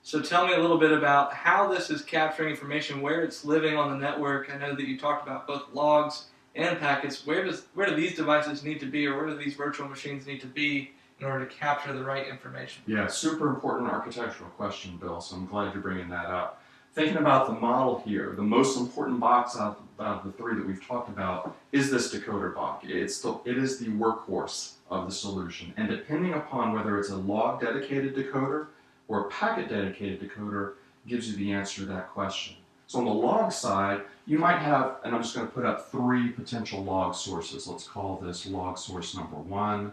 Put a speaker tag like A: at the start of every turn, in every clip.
A: So tell me a little bit about how this is capturing information, where it's living on the network. I know that you talked about both logs and packets. Where do these devices need to be, or where do these virtual machines need to be in order to capture the right information?
B: Yeah, super important architectural question, Bill, so I'm glad you're bringing that up. Thinking about the model here, the most important box out of the three that we've talked about is this decoder box. It is the workhorse of the solution, and depending upon whether it's a log dedicated decoder or a packet dedicated decoder, gives you the answer to that question. So on the log side, you might have, and I'm just going to put up three potential log sources. Let's call this log source number 1,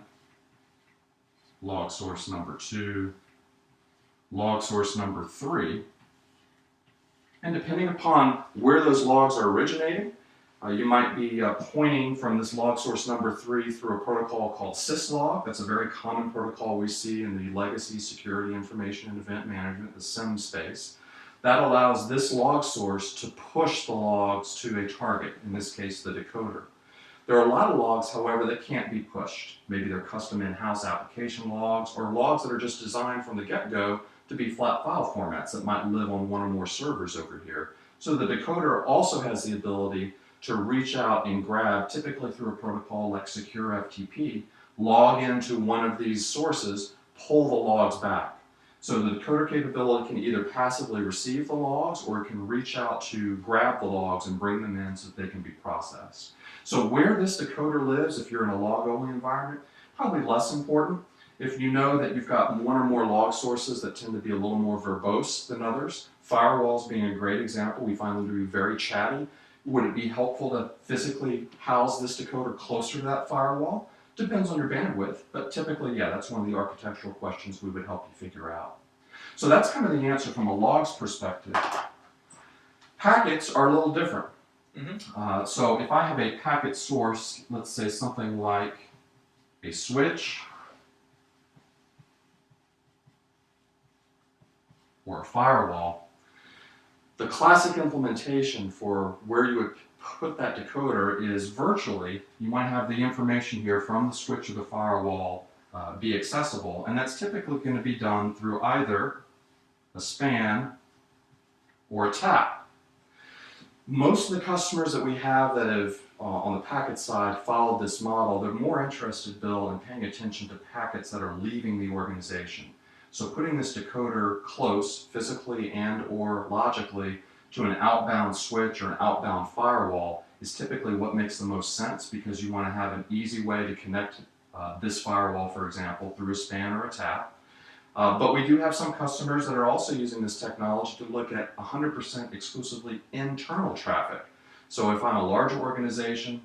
B: log source number 2, log source number 3. And depending upon where those logs are originating, you might be pointing from this log source number 3 through a protocol called syslog. That's a very common protocol we see in the legacy security information and event management, the SIEM space. That allows this log source to push the logs to a target, in this case the decoder. There are a lot of logs, however, that can't be pushed. Maybe they're custom in-house application logs, or logs that are just designed from the get-go to be flat file formats that might live on one or more servers over here. So the decoder also has the ability to reach out and grab, typically through a protocol like Secure FTP, log into one of these sources, pull the logs back. So the decoder capability can either passively receive the logs, or it can reach out to grab the logs and bring them in so that they can be processed. So where this decoder lives, if you're in a log-only environment, probably less important. If you know that you've got one or more log sources that tend to be a little more verbose than others, firewalls being a great example, we find them to be very chatty. Would it be helpful to physically house this decoder closer to that firewall? Depends on your bandwidth, but typically, yeah, that's one of the architectural questions we would help you figure out. So that's kind of the answer from a logs perspective. Packets are a little different. So if I have a packet source, let's say something like a switch or a firewall, the classic implementation for where you would put that decoder is virtually, you might have the information here from the switch or the firewall be accessible, and that's typically going to be done through either a span or a tap. Most of the customers that we have that have, on the packet side, followed this model, they're more interested, Bill, in paying attention to packets that are leaving the organization. So putting this decoder close, physically and or logically, to an outbound switch or an outbound firewall is typically what makes the most sense, because you want to have an easy way to connect this firewall, for example, through a span or a tap. But we do have some customers that are also using this technology to look at 100% exclusively internal traffic. So if I'm a larger organization,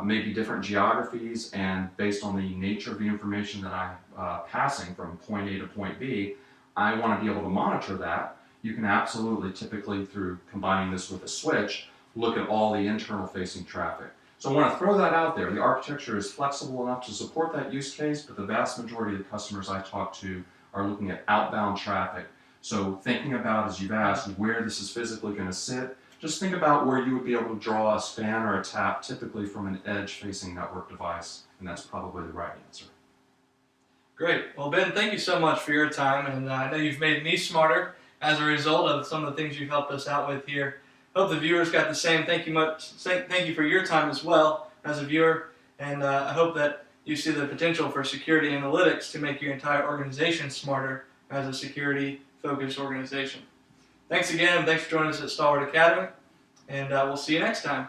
B: maybe different geographies, and based on the nature of the information that I'm passing from point A to point B, I want to be able to monitor that. You can absolutely, typically through combining this with a switch, look at all the internal facing traffic. So I want to throw that out there. The architecture is flexible enough to support that use case, but the vast majority of the customers I talk to are looking at outbound traffic. So thinking about, as you've asked, where this is physically going to sit, just think about where you would be able to draw a span or a tap, typically from an edge-facing network device, and that's probably the right answer.
A: Great. Well, Ben, thank you so much for your time, and I know you've made me smarter as a result of some of the things you've helped us out with here. Hope the viewers got the same. Thank you for your time as well as a viewer, and I hope that you see the potential for security analytics to make your entire organization smarter as a security-focused organization. Thanks again, and thanks for joining us at Stalwart Academy, and we'll see you next time.